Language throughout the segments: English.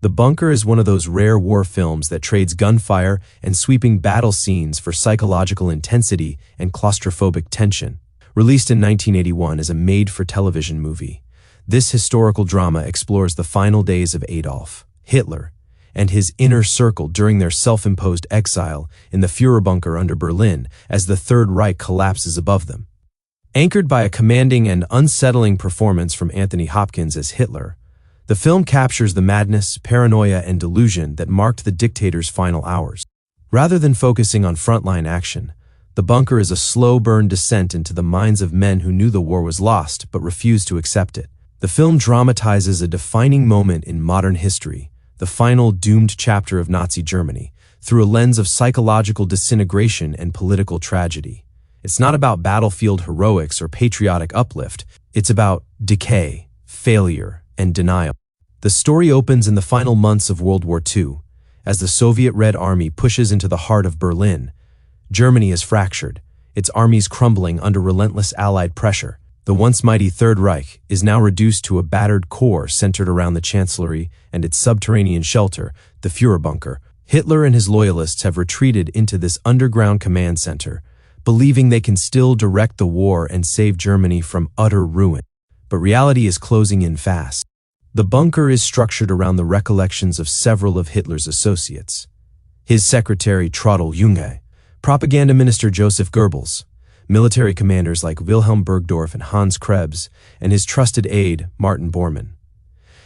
The Bunker is one of those rare war films that trades gunfire and sweeping battle scenes for psychological intensity and claustrophobic tension. Released in 1981 as a made-for-television movie, this historical drama explores the final days of Adolf Hitler and his inner circle during their self-imposed exile in the Führerbunker under Berlin as the Third Reich collapses above them. Anchored by a commanding and unsettling performance from Anthony Hopkins as Hitler, the film captures the madness, paranoia, and delusion that marked the dictator's final hours. Rather than focusing on frontline action, The Bunker is a slow-burn descent into the minds of men who knew the war was lost but refused to accept it. The film dramatizes a defining moment in modern history, the final doomed chapter of Nazi Germany, through a lens of psychological disintegration and political tragedy. It's not about battlefield heroics or patriotic uplift. It's about decay, failure, and denial. The story opens in the final months of World War II, as the Soviet Red Army pushes into the heart of Berlin. Germany is fractured, its armies crumbling under relentless Allied pressure. The once mighty Third Reich is now reduced to a battered core centered around the Chancellery and its subterranean shelter, the Führerbunker. Hitler and his loyalists have retreated into this underground command center, believing they can still direct the war and save Germany from utter ruin. But reality is closing in fast. The Bunker is structured around the recollections of several of Hitler's associates. His secretary Trottel Junge, propaganda minister Joseph Goebbels, military commanders like Wilhelm Burgdorf and Hans Krebs, and his trusted aide, Martin Bormann.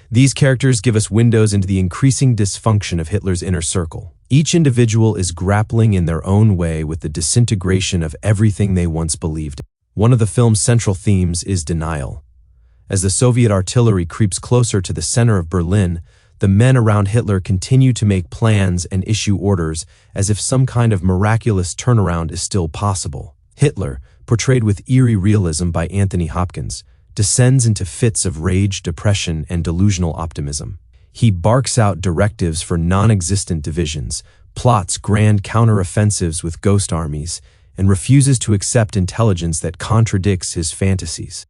These characters give us windows into the increasing dysfunction of Hitler's inner circle. Each individual is grappling in their own way with the disintegration of everything they once believed. One of the film's central themes is denial. As the Soviet artillery creeps closer to the center of Berlin, the men around Hitler continue to make plans and issue orders as if some kind of miraculous turnaround is still possible. Hitler, portrayed with eerie realism by Anthony Hopkins, descends into fits of rage, depression, and delusional optimism. He barks out directives for non-existent divisions, plots grand counter-offensives with ghost armies, and refuses to accept intelligence that contradicts his fantasies.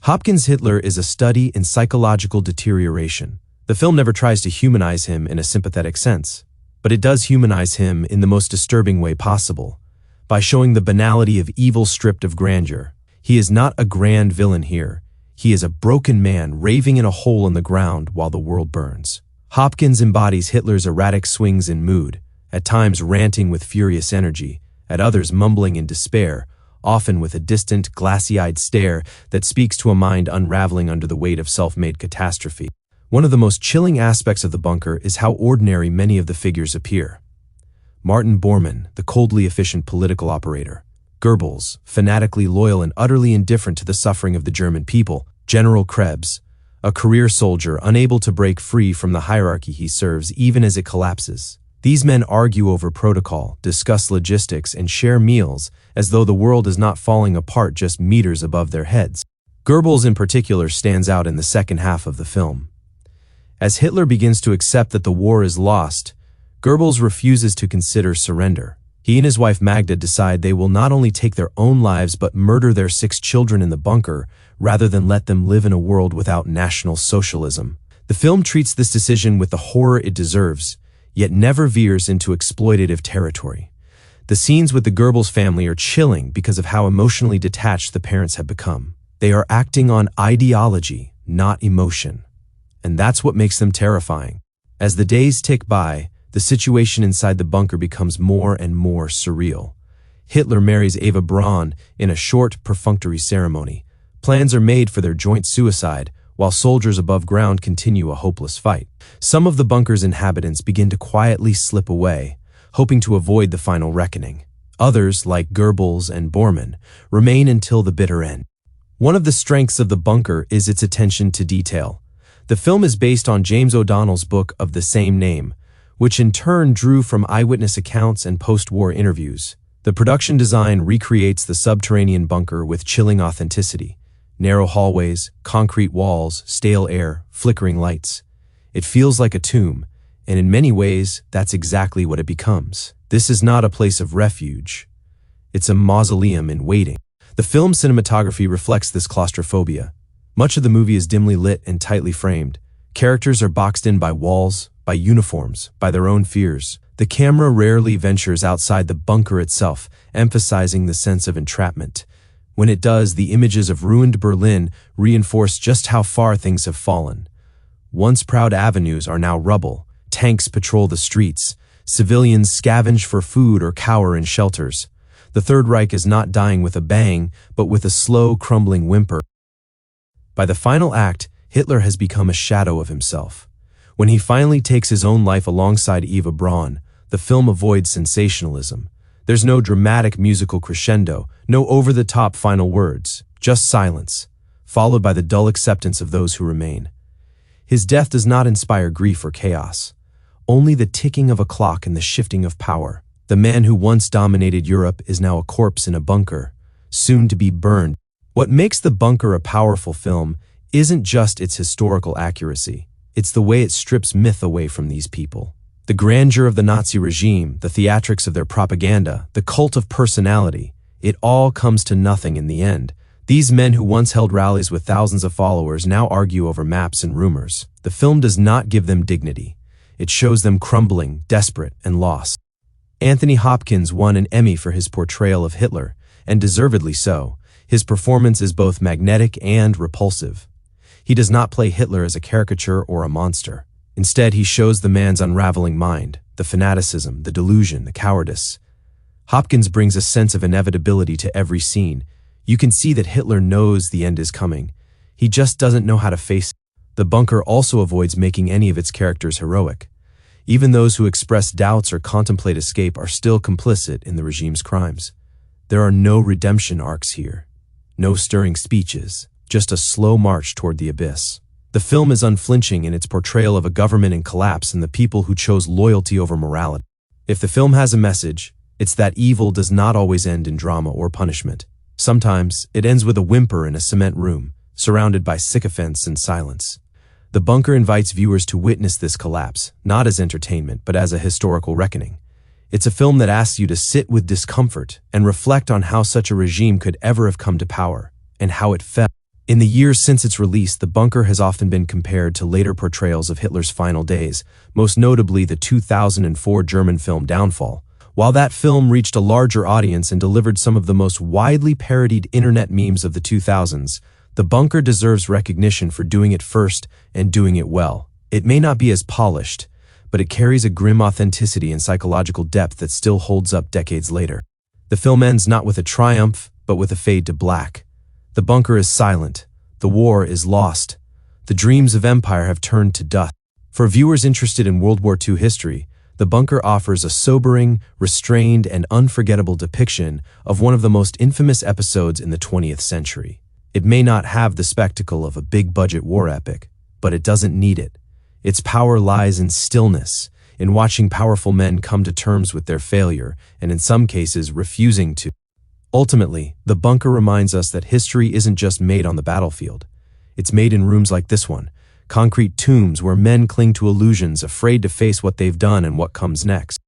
Hopkins' Hitler is a study in psychological deterioration. The film never tries to humanize him in a sympathetic sense, but it does humanize him in the most disturbing way possible, by showing the banality of evil stripped of grandeur. He is not a grand villain here. He is a broken man raving in a hole in the ground while the world burns. Hopkins embodies Hitler's erratic swings in mood, at times ranting with furious energy, at others mumbling in despair, often with a distant, glassy-eyed stare that speaks to a mind unraveling under the weight of self-made catastrophe. One of the most chilling aspects of The Bunker is how ordinary many of the figures appear. Martin Bormann, the coldly efficient political operator. Goebbels, fanatically loyal and utterly indifferent to the suffering of the German people. General Krebs, a career soldier unable to break free from the hierarchy he serves even as it collapses. These men argue over protocol, discuss logistics, and share meals as though the world is not falling apart just meters above their heads. Goebbels in particular stands out in the second half of the film. As Hitler begins to accept that the war is lost, Goebbels refuses to consider surrender. He and his wife Magda decide they will not only take their own lives but murder their 6 children in the bunker rather than let them live in a world without National Socialism. The film treats this decision with the horror it deserves, yet never veers into exploitative territory. The scenes with the Goebbels family are chilling because of how emotionally detached the parents have become. They are acting on ideology, not emotion. And that's what makes them terrifying. As the days tick by, the situation inside the bunker becomes more and more surreal. Hitler marries Eva Braun in a short, perfunctory ceremony. Plans are made for their joint suicide, while soldiers above ground continue a hopeless fight. Some of the bunker's inhabitants begin to quietly slip away, hoping to avoid the final reckoning. Others, like Goebbels and Bormann, remain until the bitter end. One of the strengths of the bunker is its attention to detail. The film is based on James O'Donnell's book of the same name, which in turn drew from eyewitness accounts and post-war interviews. The production design recreates the subterranean bunker with chilling authenticity. Narrow hallways, concrete walls, stale air, flickering lights. It feels like a tomb, and in many ways, that's exactly what it becomes. This is not a place of refuge. It's a mausoleum in waiting. The film's cinematography reflects this claustrophobia. Much of the movie is dimly lit and tightly framed, Characters are boxed in by walls, by uniforms, by their own fears. The camera rarely ventures outside the bunker itself, emphasizing the sense of entrapment. When it does, the images of ruined Berlin reinforce just how far things have fallen. Once proud avenues are now rubble, tanks patrol the streets, civilians scavenge for food or cower in shelters. The Third Reich is not dying with a bang, but with a slow, crumbling whimper. By the final act, Hitler has become a shadow of himself. When he finally takes his own life alongside Eva Braun, the film avoids sensationalism. There's no dramatic musical crescendo, no over-the-top final words, just silence, followed by the dull acceptance of those who remain. His death does not inspire grief or chaos, only the ticking of a clock and the shifting of power. The man who once dominated Europe is now a corpse in a bunker, soon to be burned. What makes The Bunker a powerful film isn't just its historical accuracy, it's the way it strips myth away from these people. The grandeur of the Nazi regime, the theatrics of their propaganda, the cult of personality, it all comes to nothing in the end. These men who once held rallies with thousands of followers now argue over maps and rumors. The film does not give them dignity. It shows them crumbling, desperate, and lost. Anthony Hopkins won an Emmy for his portrayal of Hitler, and deservedly so. His performance is both magnetic and repulsive. He does not play Hitler as a caricature or a monster. Instead, he shows the man's unraveling mind, the fanaticism, the delusion, the cowardice. Hopkins brings a sense of inevitability to every scene. You can see that Hitler knows the end is coming. He just doesn't know how to face it. The Bunker also avoids making any of its characters heroic. Even those who express doubts or contemplate escape are still complicit in the regime's crimes. There are no redemption arcs here. No stirring speeches, just a slow march toward the abyss. The film is unflinching in its portrayal of a government in collapse and the people who chose loyalty over morality. If the film has a message, it's that evil does not always end in drama or punishment. Sometimes, it ends with a whimper in a cement room, surrounded by sycophants and silence. The Bunker invites viewers to witness this collapse, not as entertainment, but as a historical reckoning. It's a film that asks you to sit with discomfort and reflect on how such a regime could ever have come to power, and how it fell. In the years since its release, The Bunker has often been compared to later portrayals of Hitler's final days, most notably the 2004 German film Downfall. While that film reached a larger audience and delivered some of the most widely parodied internet memes of the 2000s, The Bunker deserves recognition for doing it first and doing it well. It may not be as polished, but it carries a grim authenticity and psychological depth that still holds up decades later. The film ends not with a triumph, but with a fade to black. The bunker is silent. The war is lost. The dreams of empire have turned to dust. For viewers interested in World War II history, The Bunker offers a sobering, restrained, and unforgettable depiction of one of the most infamous episodes in the 20th century. It may not have the spectacle of a big-budget war epic, but it doesn't need it. Its power lies in stillness, in watching powerful men come to terms with their failure, and in some cases refusing to. Ultimately, The Bunker reminds us that history isn't just made on the battlefield. It's made in rooms like this one, concrete tombs where men cling to illusions, afraid to face what they've done and what comes next.